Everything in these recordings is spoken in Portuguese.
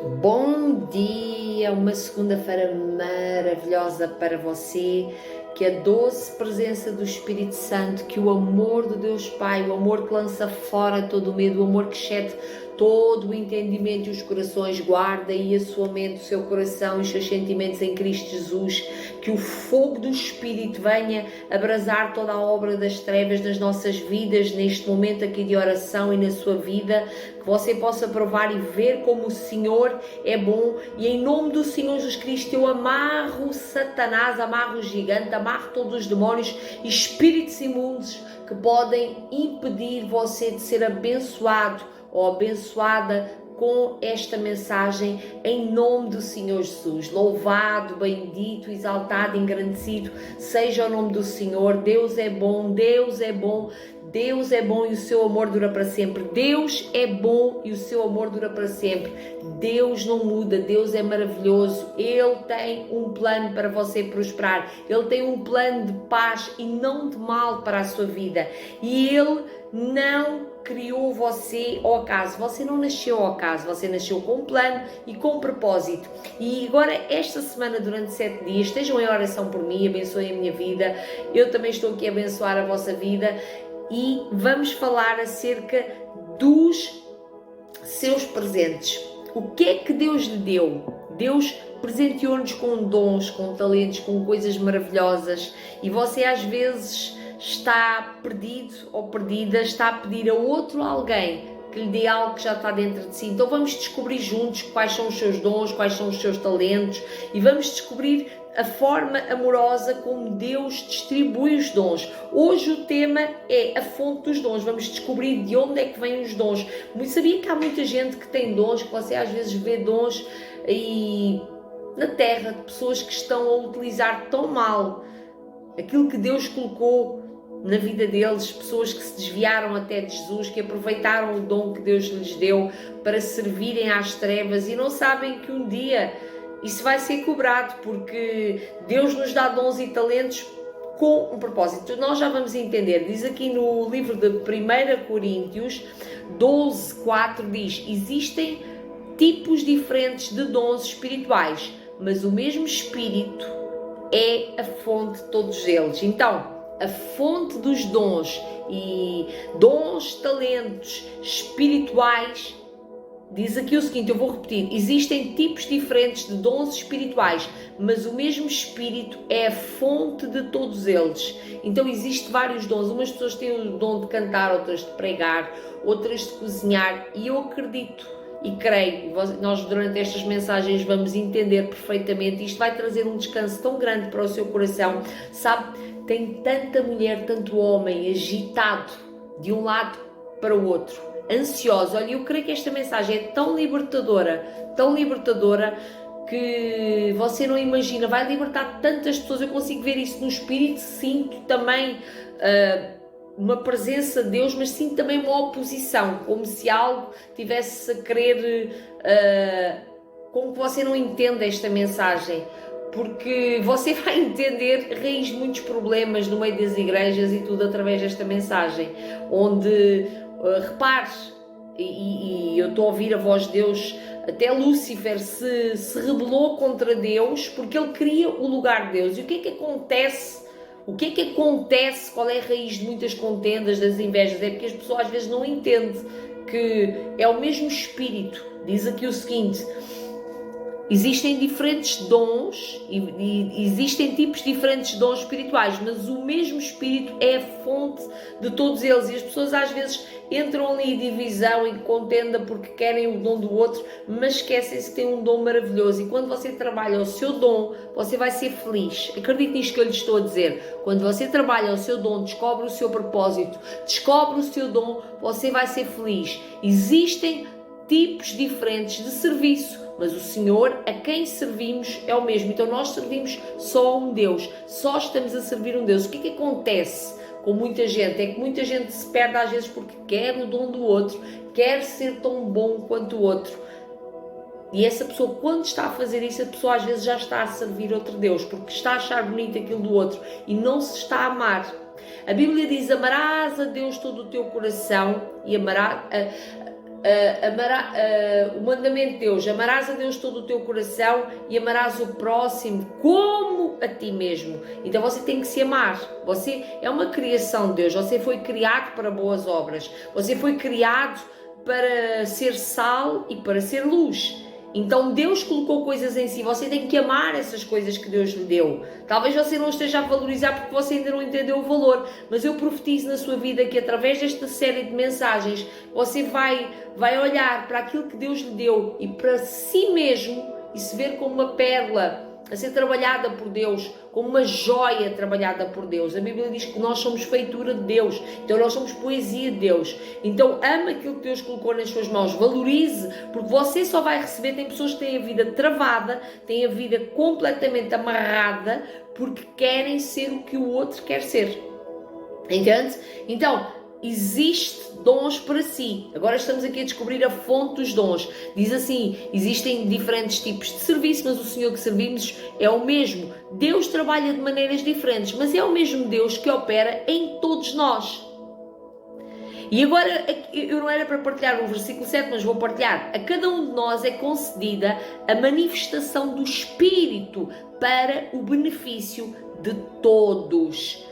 Bom dia, uma segunda-feira maravilhosa para você, que a doce presença do Espírito Santo, que o amor do Deus Pai, o amor que lança fora todo o medo, o amor que excede todo o entendimento e os corações, guarda aí a sua mente, o seu coração e os seus sentimentos em Cristo Jesus, que o fogo do Espírito venha abrasar toda a obra das trevas nas nossas vidas, neste momento aqui de oração e na sua vida, que você possa provar e ver como o Senhor é bom, e em nome do Senhor Jesus Cristo eu amarro Satanás, amarro o gigante, amarro todos os demónios e espíritos imundos que podem impedir você de ser abençoado ou abençoada com esta mensagem, em nome do Senhor Jesus. Louvado, bendito, exaltado, engrandecido seja o nome do Senhor. Deus é bom, Deus é bom, Deus é bom e o seu amor dura para sempre. Deus é bom e o seu amor dura para sempre. Deus não muda, Deus é maravilhoso. Ele tem um plano para você prosperar. Ele tem um plano de paz e não de mal para a sua vida. E Ele não criou você ao acaso. Você não nasceu ao acaso, você nasceu com um plano e com um propósito. E agora, esta semana, durante 7 dias, estejam em oração por mim, abençoem a minha vida. Eu também estou aqui a abençoar a vossa vida. E vamos falar acerca dos seus presentes. O que é que Deus lhe deu? Deus presenteou-nos com dons, com talentos, com coisas maravilhosas, e você às vezes está perdido ou perdida, está a pedir a outro alguém que lhe dê algo que já está dentro de si. Então vamos descobrir juntos quais são os seus dons, quais são os seus talentos, e vamos descobrir a forma amorosa como Deus distribui os dons. Hoje o tema é a fonte dos dons. Vamos descobrir de onde é que vêm os dons. Sabia que há muita gente que tem dons, que você às vezes vê dons aí na terra, de pessoas que estão a utilizar tão mal aquilo que Deus colocou na vida deles, pessoas que se desviaram até de Jesus, que aproveitaram o dom que Deus lhes deu para servirem às trevas e não sabem que um dia isso vai ser cobrado, porque Deus nos dá dons e talentos com um propósito. Nós já vamos entender. Diz aqui no livro de 1 Coríntios 12:4, diz: existem tipos diferentes de dons espirituais, mas o mesmo Espírito é a fonte de todos eles. Então, a fonte dos dons e dons, talentos espirituais, diz aqui o seguinte, eu vou repetir: existem tipos diferentes de dons espirituais, mas o mesmo Espírito é a fonte de todos eles. Então existem vários dons. Umas pessoas têm o dom de cantar, outras de pregar, outras de cozinhar, e eu acredito e creio, nós durante estas mensagens vamos entender perfeitamente. Isto vai trazer um descanso tão grande para o seu coração. Sabe, tem tanta mulher, tanto homem agitado de um lado para o outro, ansioso. Olha, eu creio que esta mensagem é tão libertadora, que você não imagina, vai libertar tantas pessoas. Eu consigo ver isso no Espírito, sinto também uma presença de Deus, mas sinto também uma oposição, como se algo tivesse a querer, como que você não entende esta mensagem, porque você vai entender raiz de muitos problemas no meio das igrejas e tudo através desta mensagem, onde, repares, e eu estou a ouvir a voz de Deus, até Lúcifer se rebelou contra Deus, porque ele queria o lugar de Deus. E o que é que acontece? Qual é a raiz de muitas contendas, das invejas? É porque as pessoas às vezes não entendem que é o mesmo Espírito. Diz aqui o seguinte: existem diferentes dons e existem tipos diferentes de dons espirituais, mas o mesmo Espírito é a fonte de todos eles. E as pessoas às vezes entram ali em divisão e contenda porque querem o dom do outro, mas esquecem-se que têm um dom maravilhoso. E quando você trabalha o seu dom, você vai ser feliz. Acredite nisto que eu lhe estou a dizer. Quando você trabalha o seu dom, descobre o seu propósito, descobre o seu dom, você vai ser feliz. Existem tipos diferentes de serviço, mas o Senhor a quem servimos é o mesmo. Então nós servimos só a um Deus, só estamos a servir um Deus. O que é que acontece com muita gente? É que muita gente se perde às vezes porque quer o dom do outro, quer ser tão bom quanto o outro. E essa pessoa, quando está a fazer isso, a pessoa às vezes já está a servir outro Deus, porque está a achar bonito aquilo do outro e não se está a amar. A Bíblia diz: amarás a Deus todo o teu coração e amarás o mandamento de Deus, amarás a Deus todo o teu coração e amarás o próximo como a ti mesmo. Então você tem que se amar. Você é uma criação de Deus, você foi criado para boas obras, você foi criado para ser sal e para ser luz. Então Deus colocou coisas em si, você tem que amar essas coisas que Deus lhe deu. Talvez você não esteja a valorizar porque você ainda não entendeu o valor, mas eu profetizo na sua vida que através desta série de mensagens você vai olhar para aquilo que Deus lhe deu e para si mesmo e se ver como uma pérola a ser trabalhada por Deus, como uma joia trabalhada por Deus. A Bíblia diz que nós somos feitura de Deus, então nós somos poesia de Deus. Então ama aquilo que Deus colocou nas suas mãos, valorize, porque você só vai receber. Tem pessoas que têm a vida travada, têm a vida completamente amarrada, porque querem ser o que o outro quer ser. Entende? Então, existe dons para si. Agora estamos aqui a descobrir a fonte dos dons. Diz assim, existem diferentes tipos de serviço, mas o Senhor que servimos é o mesmo. Deus trabalha de maneiras diferentes, mas é o mesmo Deus que opera em todos nós. E agora, eu não era para partilhar o versículo 7, mas vou partilhar. A cada um de nós é concedida a manifestação do Espírito para o benefício de todos.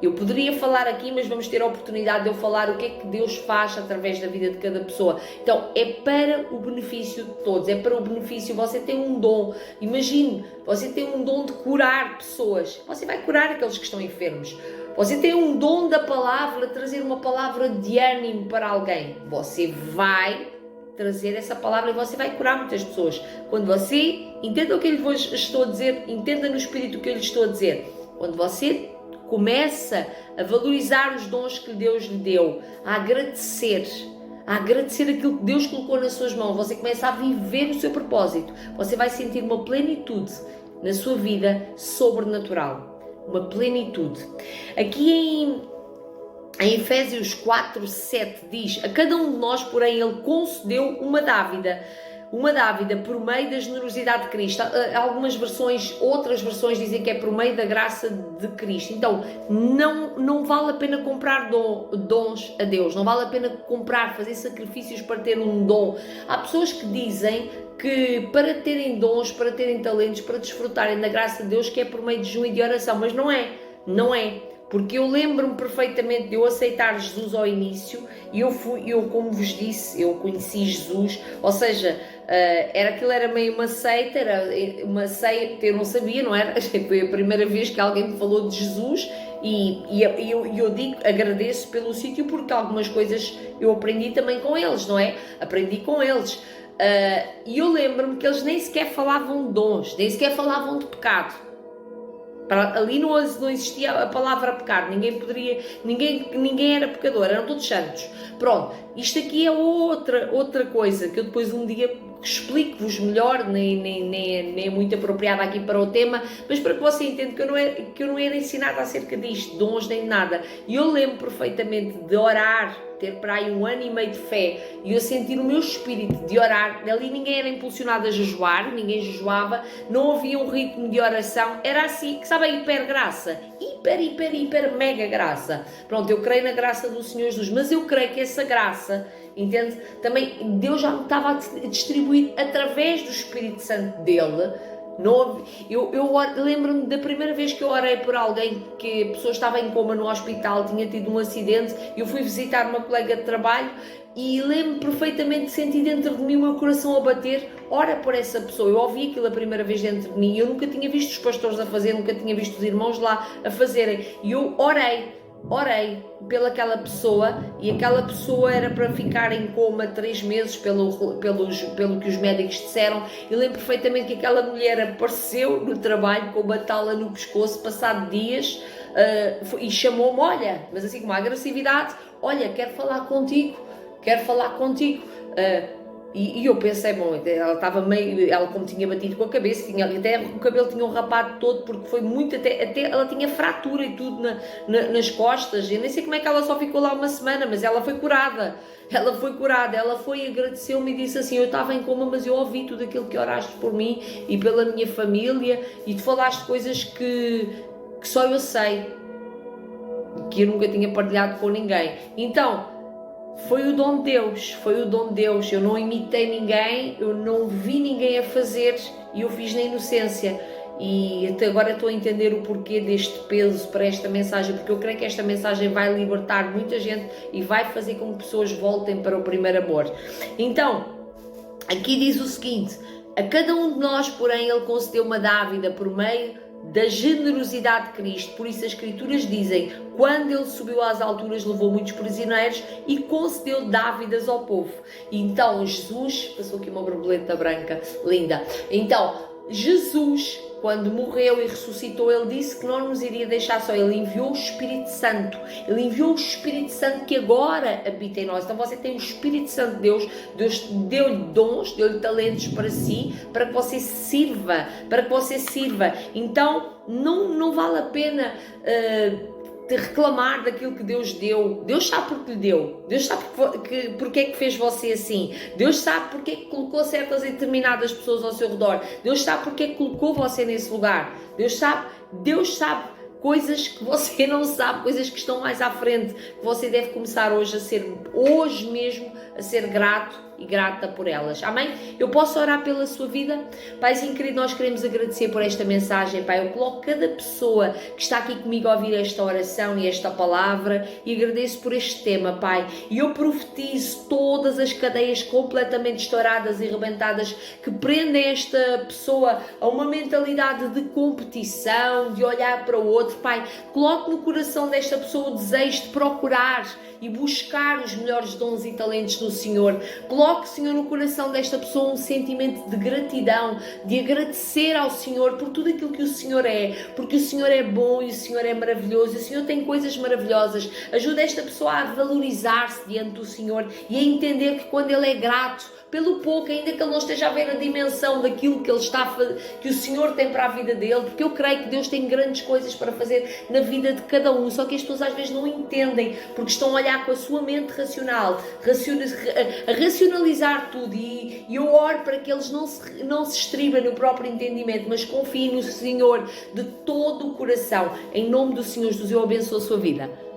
Eu poderia falar aqui, mas vamos ter a oportunidade de eu falar o que é que Deus faz através da vida de cada pessoa. Então, é para o benefício de todos, é para o benefício. Você tem um dom, imagine, você tem um dom de curar pessoas, você vai curar aqueles que estão enfermos. Você tem um dom da palavra, trazer uma palavra de ânimo para alguém, você vai trazer essa palavra e você vai curar muitas pessoas. Quando você entenda o que eu lhe estou a dizer, entenda no Espírito o que eu lhe estou a dizer, quando você começa a valorizar os dons que Deus lhe deu, a agradecer aquilo que Deus colocou nas suas mãos, você começa a viver o seu propósito, você vai sentir uma plenitude na sua vida sobrenatural, uma plenitude. Aqui em Efésios 4:7 diz, a cada um de nós, porém, Ele concedeu uma dávida por meio da generosidade de Cristo. Algumas versões, outras versões dizem que é por meio da graça de Cristo. Então, não vale a pena comprar dons a Deus, não vale a pena fazer sacrifícios para ter um dom. Há pessoas que dizem que para terem dons, para terem talentos, para desfrutarem da graça de Deus, que é por meio de jejum e de oração, mas não é. Porque eu lembro-me perfeitamente de eu aceitar Jesus ao início e eu como vos disse, eu conheci Jesus, ou seja, era meio uma seita, eu não sabia, não era? Foi a primeira vez que alguém me falou de Jesus e eu digo, agradeço pelo sítio porque algumas coisas eu aprendi também com eles, não é? Aprendi com eles. E eu lembro-me que eles nem sequer falavam de dons, nem sequer falavam de pecado. Ali não existia a palavra pecado, ninguém era pecador, eram todos santos. Pronto, isto aqui é outra coisa que eu depois um dia explico-vos melhor, nem é muito apropriada aqui para o tema, mas para que você entenda que eu não era ensinada acerca disto, dons nem nada. E eu lembro perfeitamente de orar, ter para aí 1 ano e meio de fé, e eu sentir o meu espírito de orar. Ali ninguém era impulsionado a jejuar, ninguém jejuava, não havia um ritmo de oração, era assim, que sabe a hipergraça, hiper mega graça. Pronto, eu creio na graça do Senhor Jesus, mas eu creio que essa graça, entende? Também Deus já me estava a distribuir através do Espírito Santo dele. Eu lembro-me da primeira vez que eu orei por alguém, que a pessoa estava em coma no hospital, tinha tido um acidente, eu fui visitar uma colega de trabalho e lembro-me perfeitamente de sentir dentro de mim o meu coração a bater. Ora por essa pessoa, eu ouvi aquilo a primeira vez dentro de mim, eu nunca tinha visto os pastores a fazer, nunca tinha visto os irmãos lá a fazerem, e eu orei pelaquela pessoa, e aquela pessoa era para ficar em coma 3 meses pelo que os médicos disseram. Eu lembro perfeitamente que aquela mulher apareceu no trabalho com uma tala no pescoço, passado dias, e chamou-me, olha, mas assim com uma agressividade, olha, quero falar contigo. E eu pensei, bom, ela estava ela como tinha batido com a cabeça, até o cabelo tinha rapado todo, porque foi muito, até ela tinha fratura e tudo nas costas, eu nem sei como é que ela só ficou lá 1 semana, mas ela foi curada, ela foi, agradeceu-me e disse assim, eu estava em coma, mas eu ouvi tudo aquilo que oraste por mim e pela minha família, e tu falaste coisas que só eu sei, que eu nunca tinha partilhado com ninguém. Então, Foi o dom de Deus, foi o dom de Deus. Eu não imitei ninguém, eu não vi ninguém a fazer e eu fiz na inocência. E até agora estou a entender o porquê deste peso para esta mensagem, porque eu creio que esta mensagem vai libertar muita gente e vai fazer com que pessoas voltem para o primeiro amor. Então, aqui diz o seguinte: a cada um de nós, porém, Ele concedeu uma dávida por meio da generosidade de Cristo. Por isso as Escrituras dizem: quando Ele subiu às alturas, levou muitos prisioneiros e concedeu dávidas ao povo. E então Jesus, passou aqui uma borboleta branca, linda. Então Jesus, quando morreu e ressuscitou, Ele disse que não nos iria deixar só. Ele enviou o Espírito Santo. Ele enviou o Espírito Santo que agora habita em nós. Então você tem o Espírito Santo de Deus. Deus deu-lhe dons, deu-lhe talentos para si, para que você sirva. Então não vale a pena de reclamar daquilo que Deus deu. Deus sabe porque lhe deu. Deus sabe porque é que fez você assim. Deus sabe porque é que colocou certas e determinadas pessoas ao seu redor. Deus sabe porque é que colocou você nesse lugar. Deus sabe coisas que você não sabe, coisas que estão mais à frente, que você deve começar hoje mesmo a ser grato e grata por elas. Amém? Eu posso orar pela sua vida? Paizinho querido, nós queremos agradecer por esta mensagem, Pai. Eu coloco cada pessoa que está aqui comigo a ouvir esta oração e esta palavra e agradeço por este tema, Pai. E eu profetizo todas as cadeias completamente estouradas e rebentadas que prendem esta pessoa a uma mentalidade de competição, de olhar para o outro, Pai. Coloque no coração desta pessoa o desejo de procurar e buscar os melhores dons e talentos do Senhor. Coloque, Senhor, no coração desta pessoa um sentimento de gratidão, de agradecer ao Senhor por tudo aquilo que o Senhor é, porque o Senhor é bom e o Senhor é maravilhoso, e o Senhor tem coisas maravilhosas. Ajuda esta pessoa a valorizar-se diante do Senhor e a entender que quando Ele é grato pelo pouco, ainda que ele não esteja a ver a dimensão daquilo que ele que o Senhor tem para a vida dele, porque eu creio que Deus tem grandes coisas para fazer na vida de cada um, só que as pessoas às vezes não entendem, porque estão a olhar com a sua mente racional, a racionalizar tudo, e eu oro para que eles não se estribem no próprio entendimento, mas confiem no Senhor de todo o coração. Em nome do Senhor Jesus, eu abençoo a sua vida.